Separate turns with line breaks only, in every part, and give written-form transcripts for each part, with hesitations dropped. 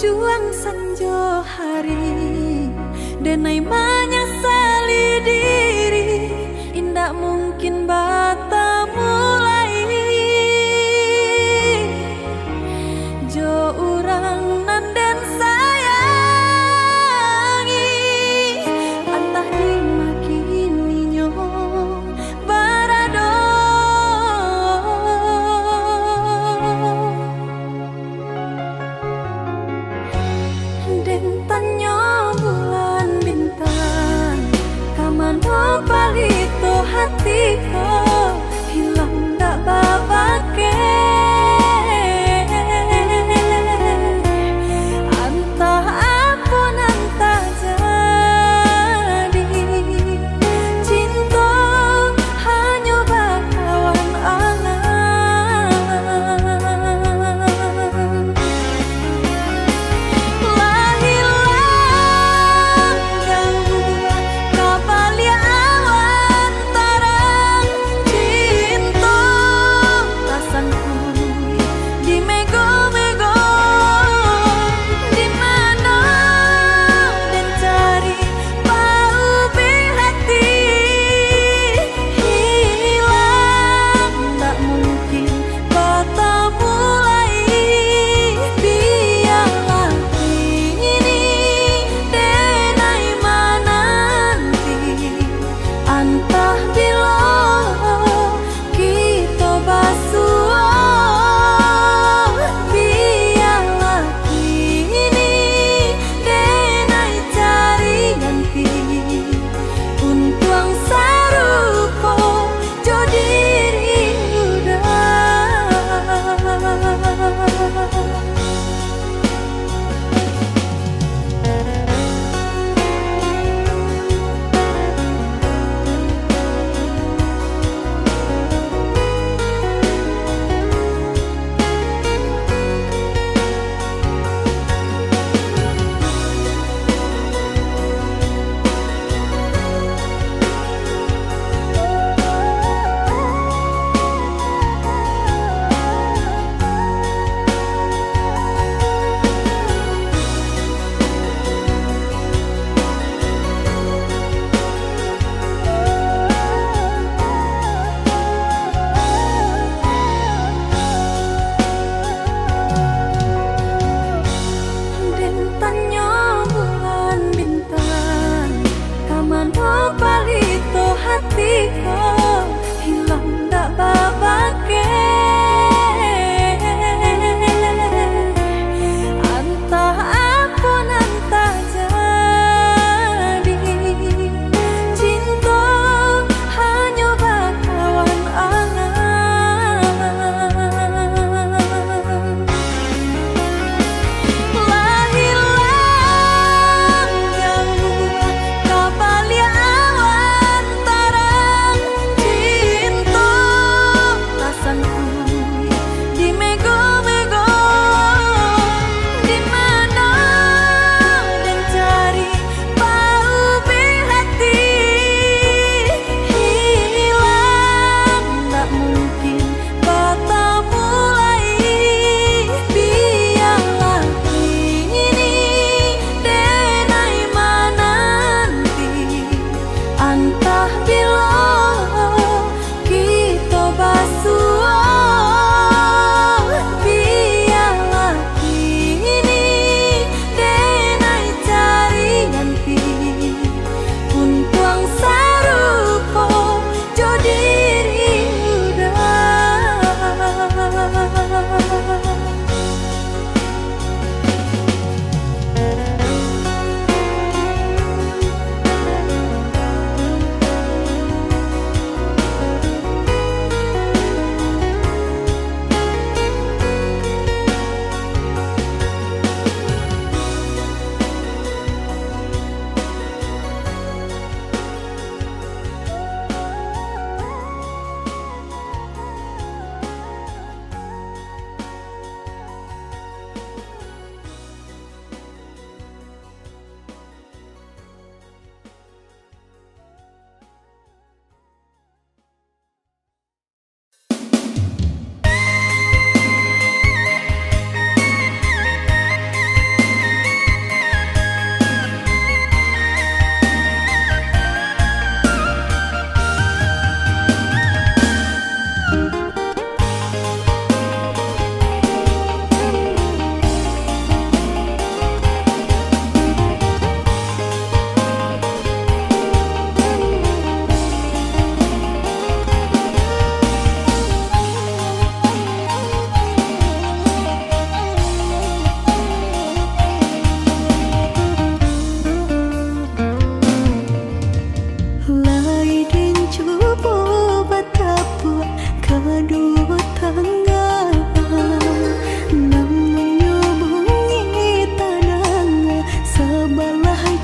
Juang sanjo hari denai menyesali diri indak mungkin bata mulai jo urang nan dan sayangi antah dimakini nyo barado den tanyo bulan bintang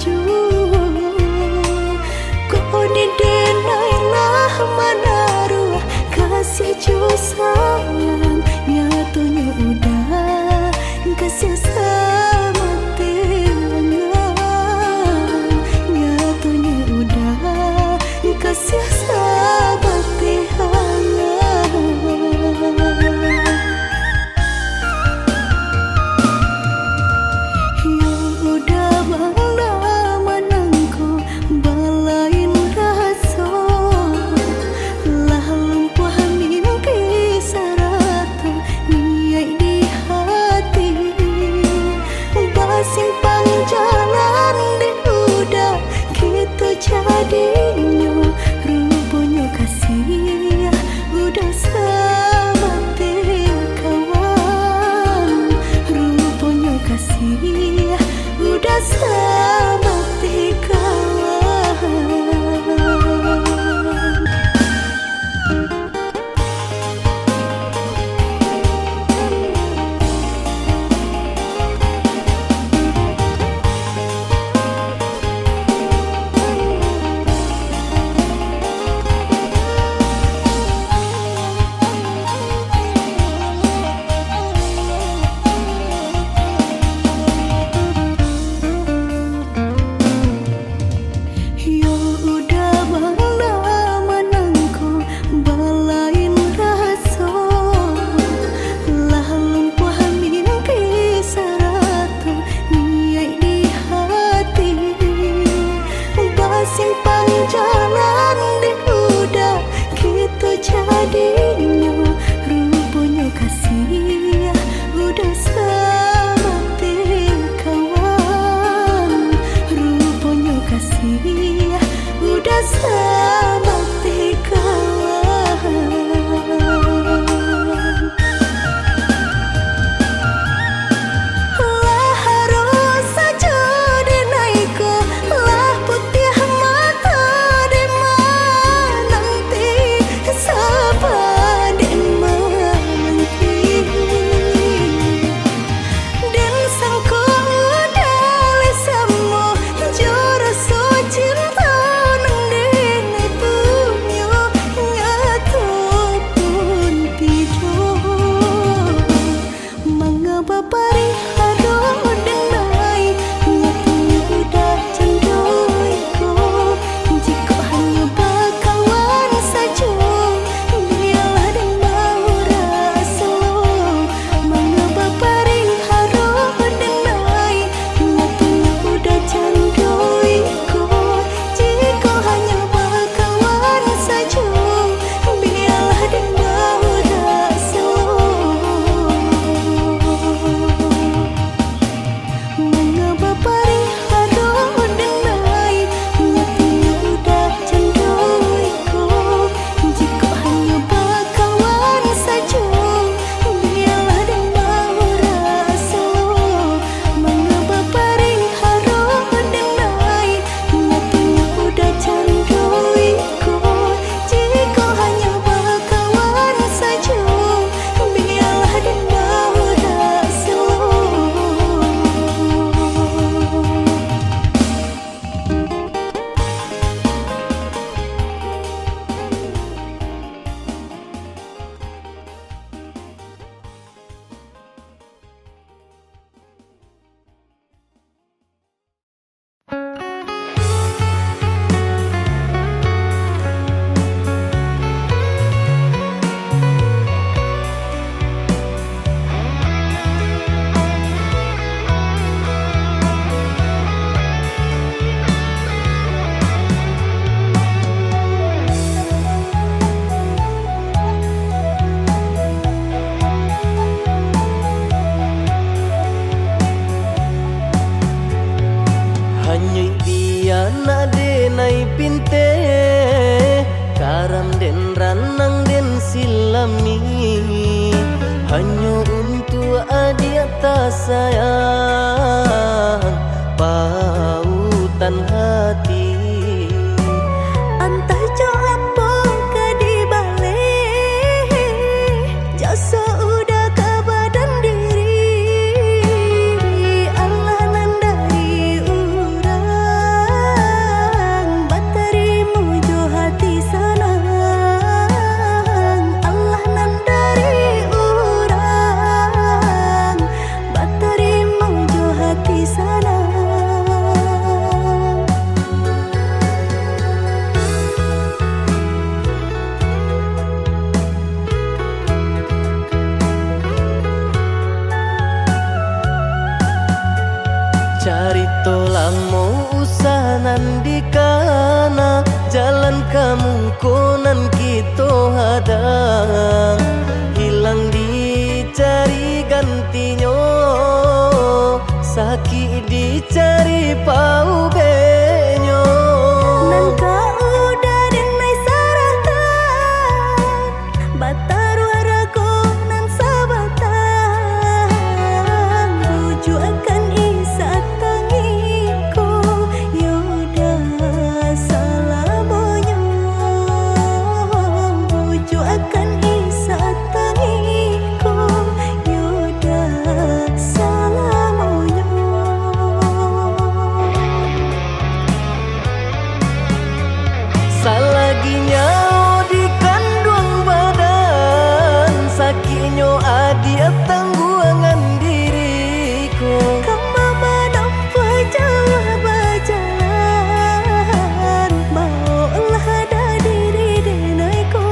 maju. Kau di denailah menaruh kasih ju sayang, nyatunya udah kasih sama tiangan, nyatunya udah kasih sama tiangan. Yang udah bangla menangku balain rasa, lah lumpuh mimpi sarata niai di hati. Basimpang jalan di udah gitu jadinya, rupanya kasih udah sama kawan, rupanya kasih udah sama kawan. Simpang jalan di udah gitu jadinya, rupanya kasih udah sama kawan, rupanya kasih udah sama kawan. Lah harus saja dinaiku, lah putih mata di nanti sabar di nanti. Dan sangku udali semua jurus cinta nang dengai punya nyatu pun tidur. Mengapa pari harus denai nyatunya udah cendoiku. Jika hanya bakawan saja biarlah dan mau rasa. Mengapa pari harus denai nyatunya udah cendoiku. Jika hanya bakawan saja biarlah dan mau rasa. Mengapa pari harus denai nyatunya udah cendoiku. Jika hanya bakawan saja biarlah dan mau rasa. Mengapa pari harus denai nyatunya udah cendoiku. Jika hanya bakawan saja biarlah dan mau rasa.
Hanyoi biana denai pinte, karam den ranang den silami. Hanya untuk adiata sayang pautan hati.
Entah jo apa ke di balik jasa udah ke badan diri. Allah nandai urang
nandikana jalan kamu konan kita hadang hilang dicari gantinya sakit dicari pau benyo
nan kau dari nai saratan batar waraku nan sabatan tuju akan isa tangiku yoda salamonyo tuju akan isa tangiku yoda salamonyo
salaginya di kandung badan sakitnya adia tangguangan diriku
Kama menampa jauh berjalan maulah ada diri denaiku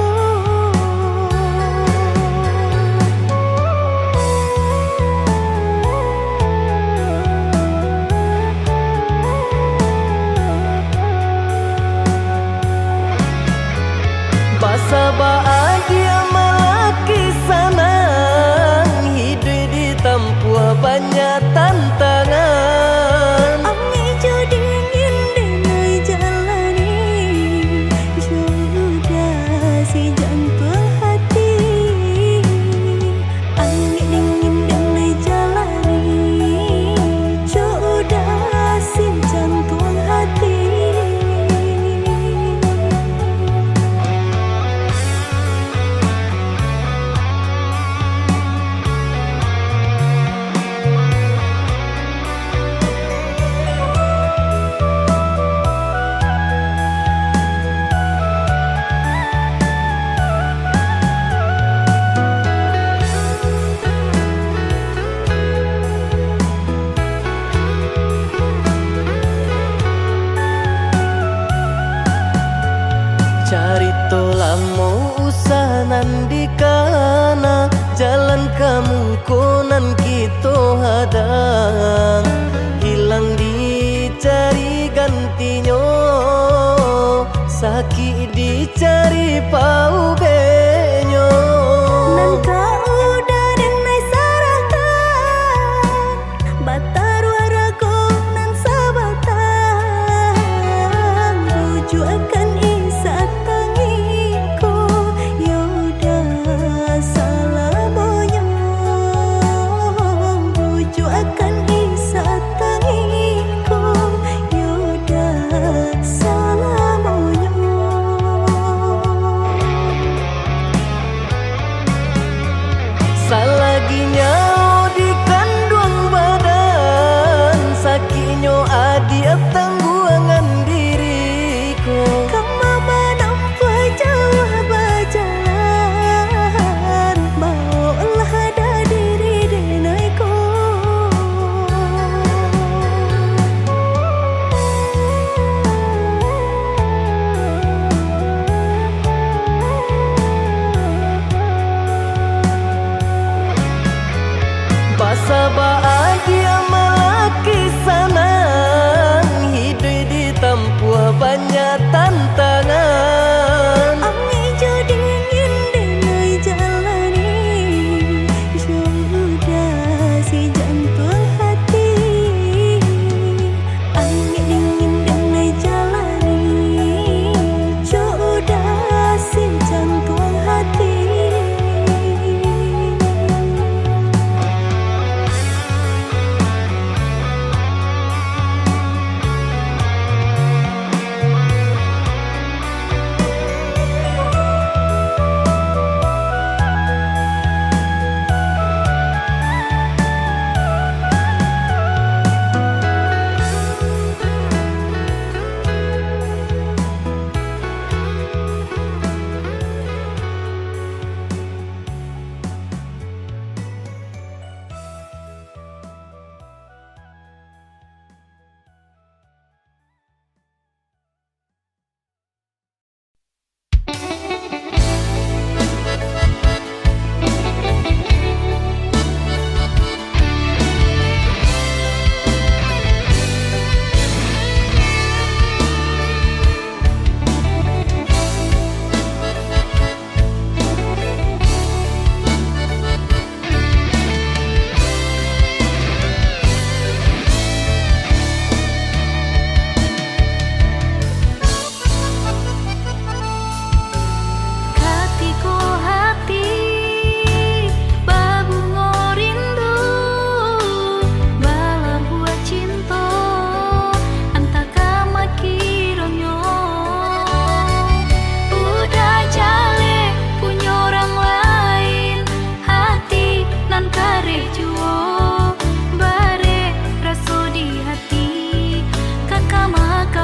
Basa dia malaki sanan hidup ditempuh banyak tantangan
Angi jo dingin denai jalani Jodoh si jantung hati Angi dingin denai jalani Jodoh si jantung hati
Carito lamo usah nandikana jalan kamu konan kita hadang hilang dicari gantinya sakit dicari pau benyo
Nan kau dari nai saratan batar waraku nan sabatan tuju akan isa tangiku yoda salamonyo tuju akan isa tangiku yoda salamonyo
salaginya di kandung badan sakitnya adia tangguangan diriku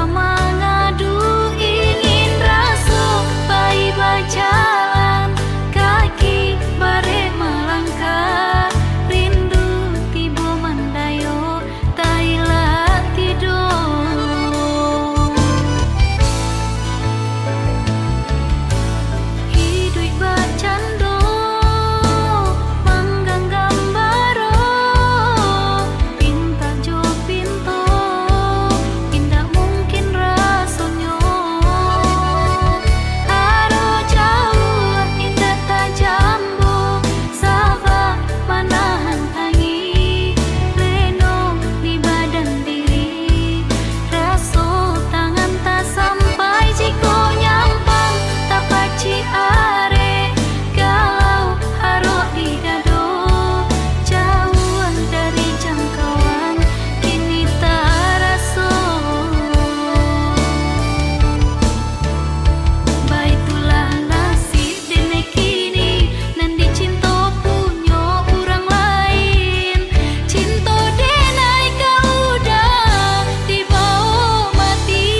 mengadu ingin rasuk pai berjalan kaki bare melangkah rindu tiba mendayo tailah tidur hidup bercanda manggang gambaro pinta jo pinto indah mungkin rasanya aro jauh indah tajambo sabah manahan tangi reno di badan diri raso tangan tak sampai jiko nyampang tak paci are galau harok di dado jauh dari jangkauan kini tak raso baitulah nasib dene kini nan dicinta punya orang lain cinta denai kau udah dibawa mati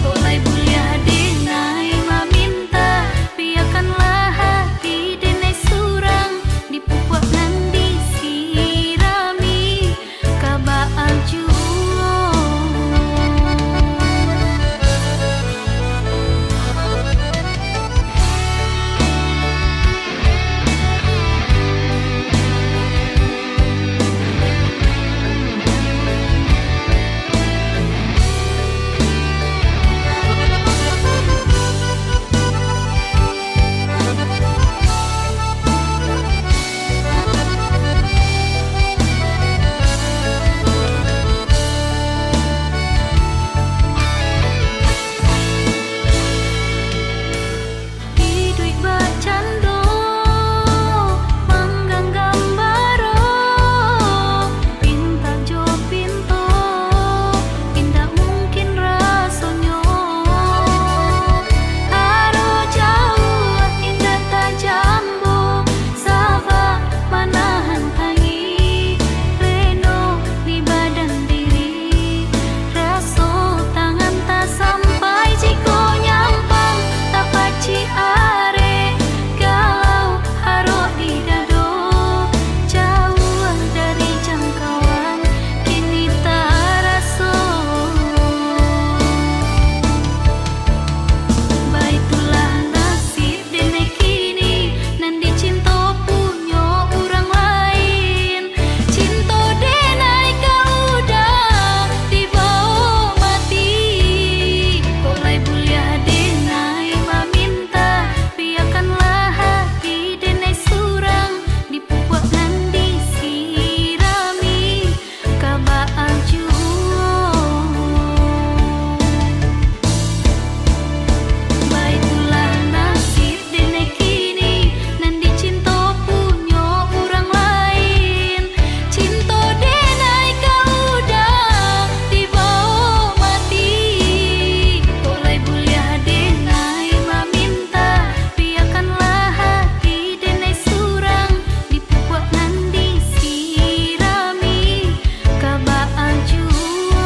oleh bulia denai meminta biarkanlah hati denai surang dipupuk nan disirami kabaan juo hidup bercanda manggang gambaro pinta jo pinto indah mungkin rasanya aro jauh indah tajambo sabah manahan tangi reno di badan diri raso tangan tak sampai jiko nyampang tak paci are galau harok di dado jauh dari jangkauan kini tak raso baitulah nasib dene kini nan dicinta punya orang lain cinta denai kau udah dibawa mati oleh bulia denai meminta biarkanlah hati denai surang dipupuk nan disirami kabaan juo baitulah nasib dene kini nan dicinta punya orang lain cinta denai kau udah dibawa mati oleh bulia denai meminta biarkanlah hati denai surang dipupuk nan disirami kabaan juo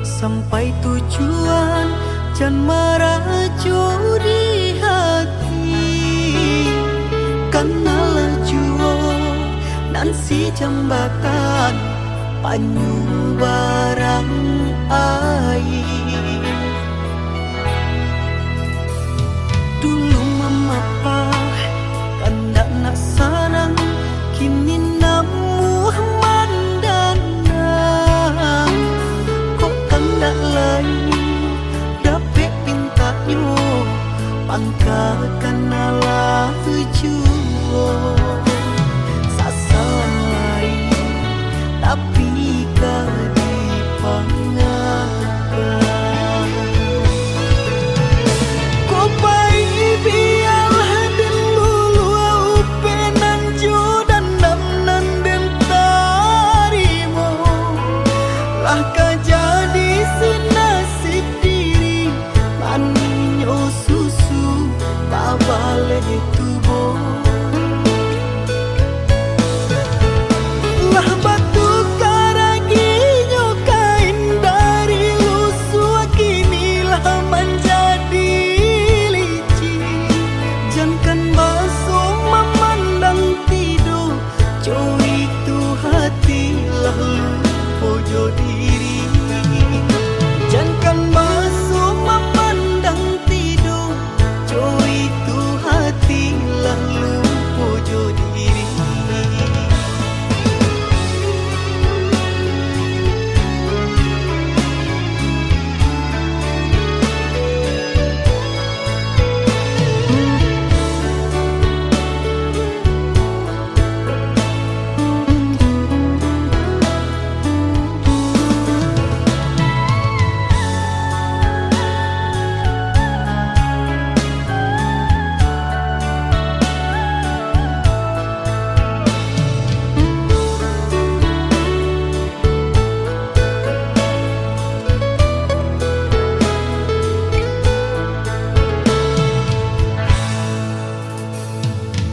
sampai tujuan dan meracu di hati karena laju
si jambatan panyu barang air. Dulu mama pa kandak nak sanang, kini namu mandana. Kok kandak lain dapet pintanyo, pangkakan ala juo. Sasaran lain tapi kadi pangakan. Kau bayi biarlah den lulu upenan jodan damnan den tarimo. Lah jadi sinasib diri maninyo susu babale tubo. Lah batu karaginyo kain dari lusu, kinilah menjadi licin. Jangan basuh memandang tidur, jauh itu hatilah lupa diri. Jangan basuh memandang tidur, jauh itu hatilah lupa diri.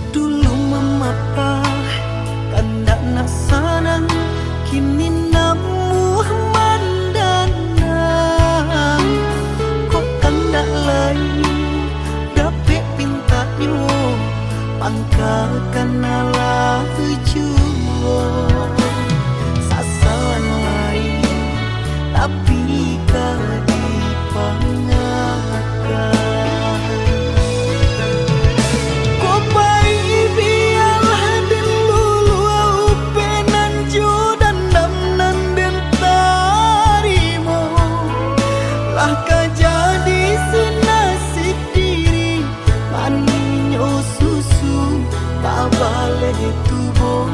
Dulu mama pa kandak nak sanang, kini namu mandana. Kok kandak lain dapet pintanyo, pangkakan ala juo. Sasaran lain tapi kadi pangakan. Kau bayi biarlah den lulu upenan jodan damnan den tarimo. Lah jadi sinasib diri maninyo susu babale tubo.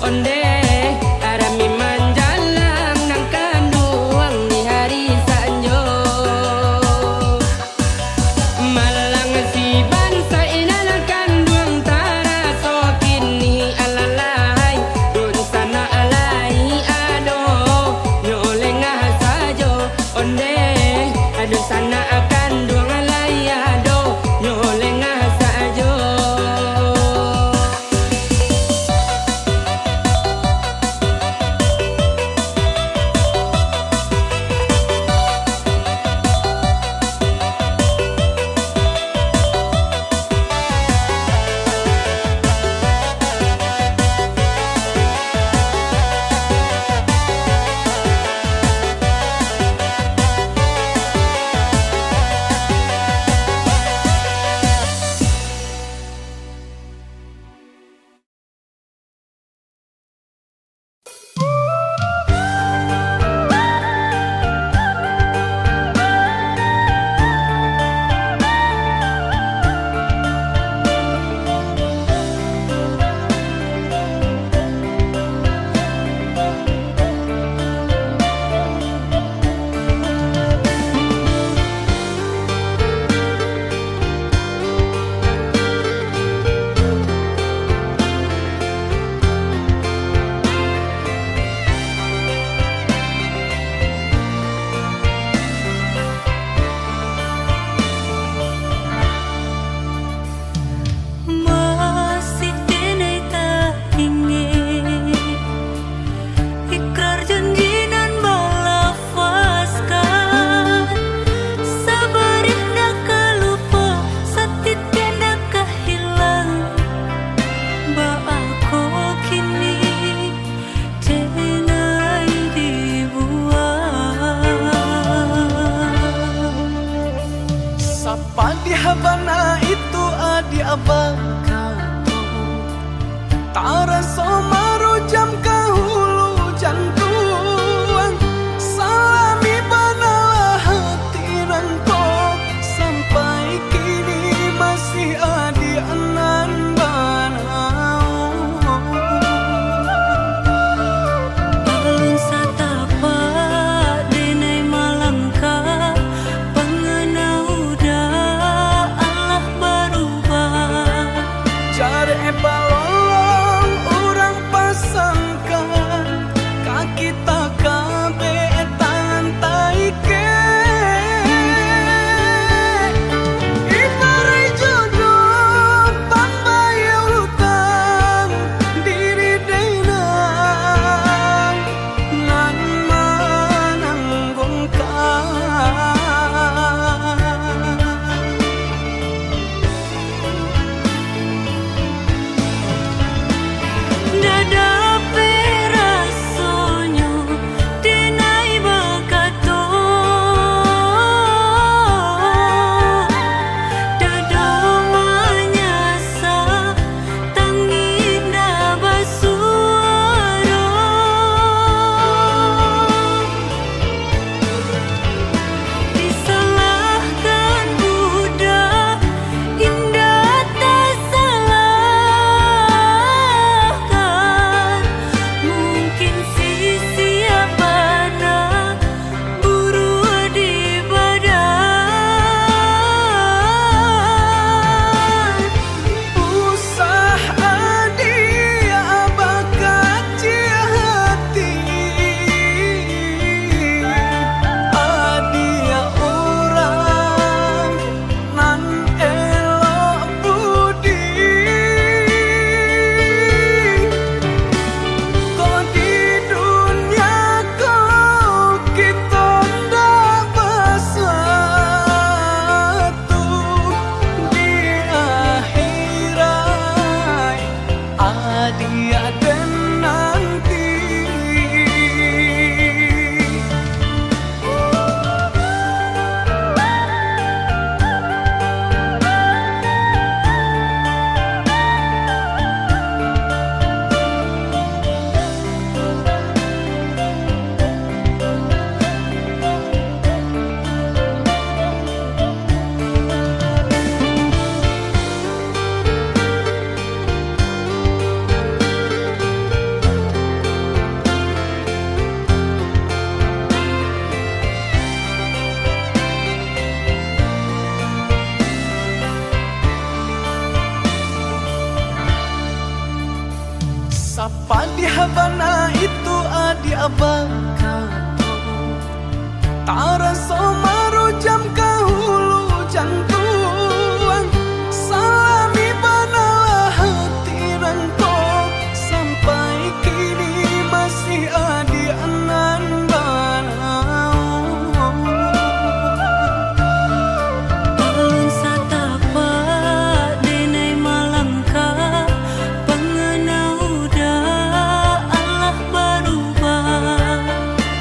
onde arami manjalang nang kanduang di hari sanjo malang si bangsa inal kanduang tara sokini alalai dun sana alai ado nyoleng sajo onde adun sana akan duang alai ado nyoleng sajo
habana itu adi abang tara somaru jam kahulu jantung salami banalah hati rangkop sampai kini masih adi anan banau
Ulun satapa denai malangka pengenau da Allah berubah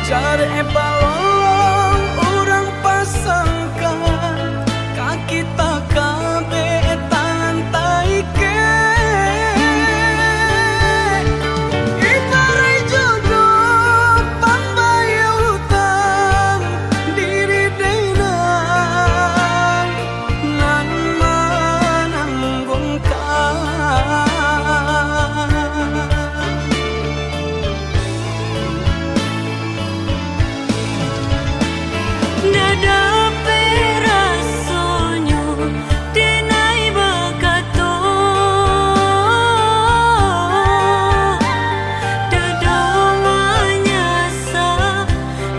cari balong orang pasangkan kaki tak kabe tangan taike ibarai jodoh pambayar hutang diri denai nan menanggungkan
Dada perasonyo denai bakato Dada manyasa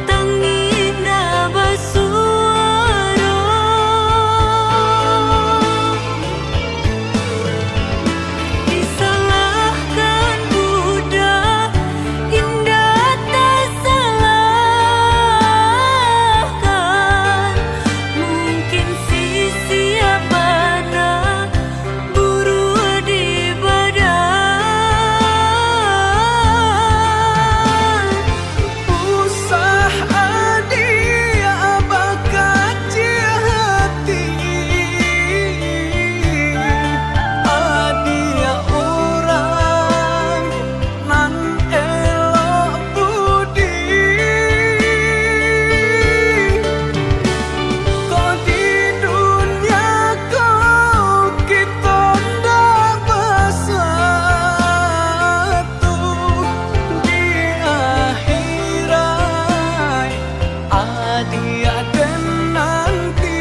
tangina basuara Disalahkan budak indah tak salahkan Mungkin sisi abana buru di badan
usah adia bakaci hati adia orang nan elok budi kau di dunia kau kita ndak bersatu di akhirat adia dan nanti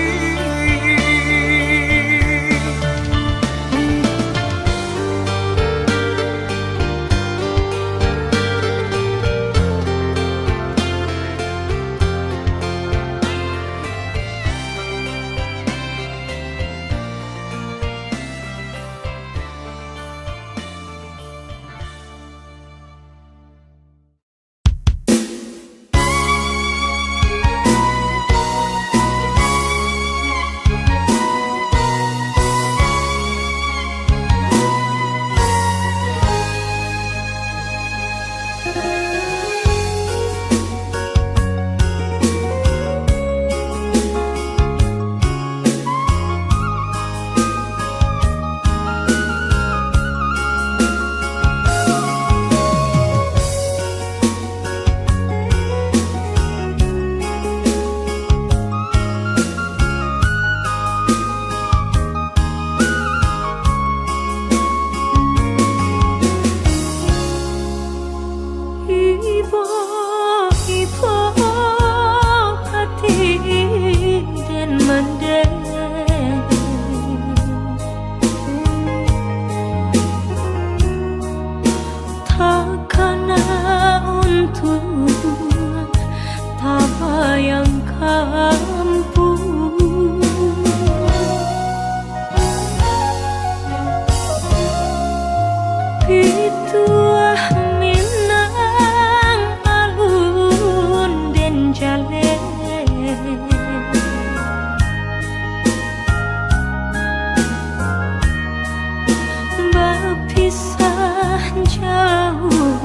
Ibu hati dan mendeng takkan untuk tak bayang kampung Pituah Minang alun den jale Berpisah jauh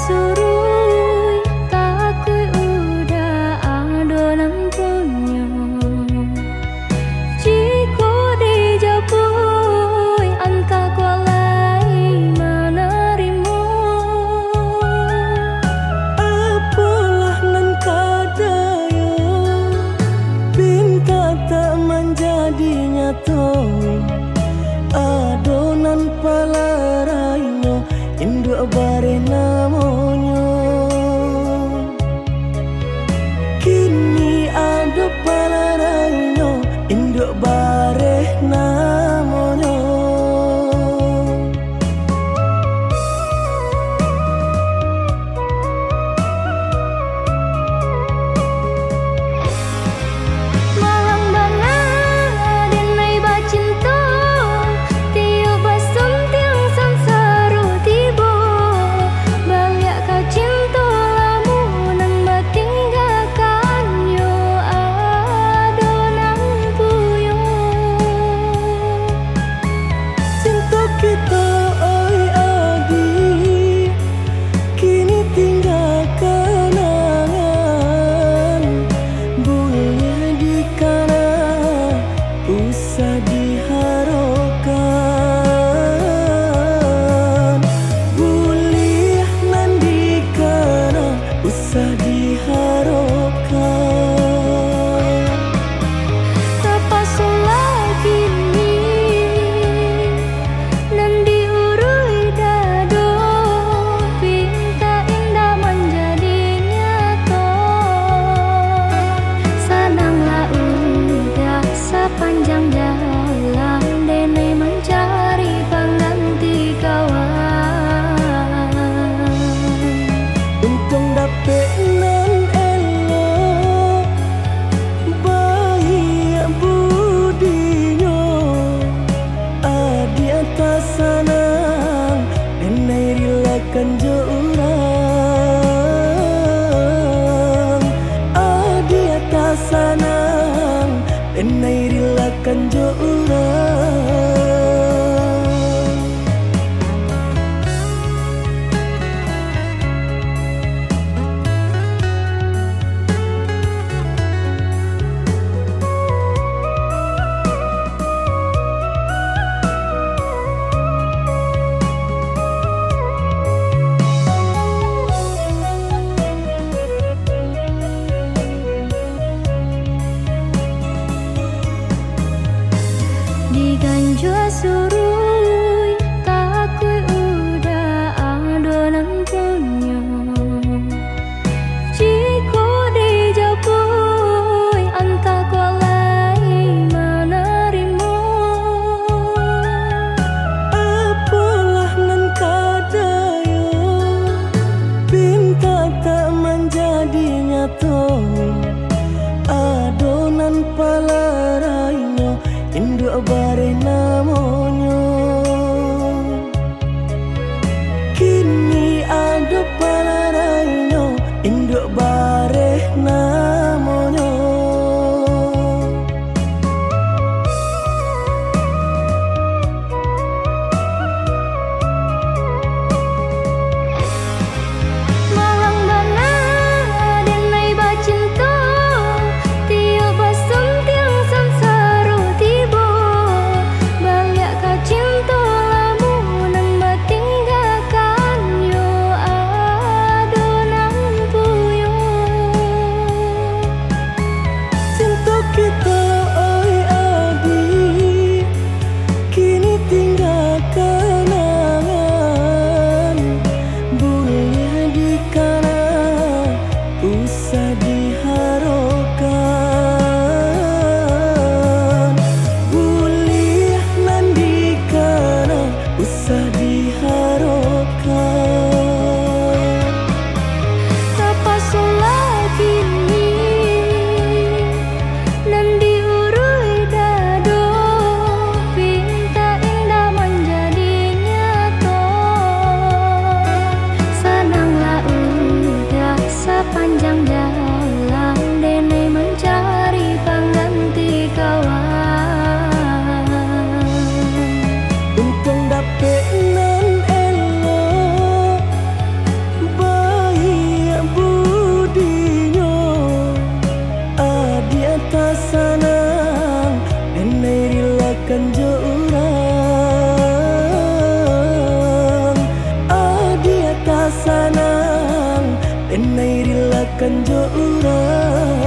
surui takui udah adonan punya jika dijapui angka kualai menerima
Apalah nan kadaya Pinta tak menjadi nyata Adonan palaraino Induk bare namonyo Kini ada palaraino Induk bare namonyo
malang bana denai bacinta tiup basum tiang samsaru tibo baliak kau cinta lamunan batinggalkan yo adonan puyo
Cinta kita oi adi Kini tinggal kenangan Boleh dikana Usah diharapkan Boleh nandikana Usah diharapkan
terpaksalah kini dan diurui dado pinta indah menjadi nyata senanglah udah sepanjang jalan denai mencari pengganti kawan
Untung dapet nan elok Baik budinyo Adi atas sanang Denai rilakan jo urang Adi atas sanang Denai rilakan jo urang sanang denai rilakan jo urang.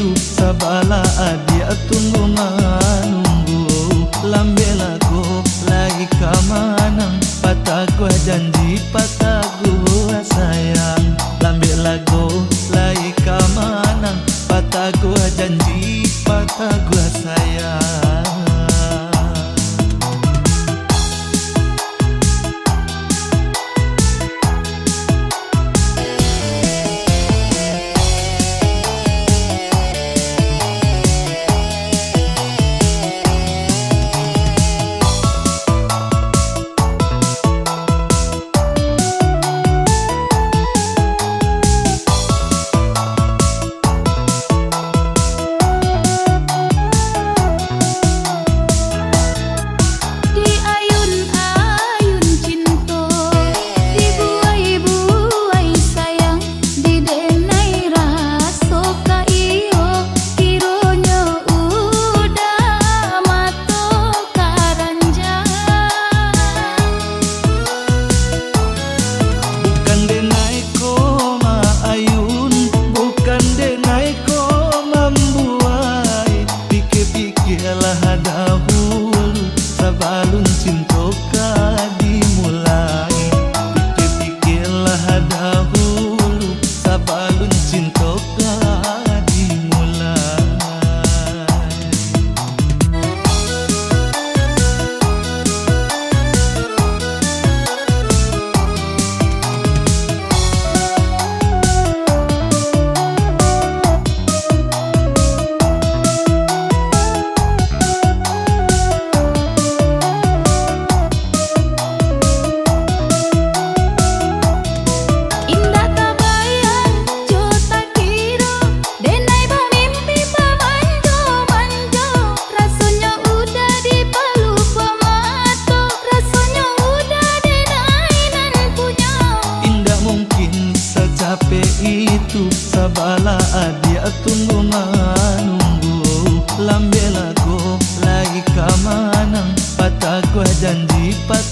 itu sabala adia tunggu manunggu lambe lagu lagi kamanang patah gua janji patah gua sayang lambe lagu lagi kamanang patah gua janji patah gua sayang. Itu sabala adia tunggu manunggu lambe lagu lagi kamanang patah gua janji patah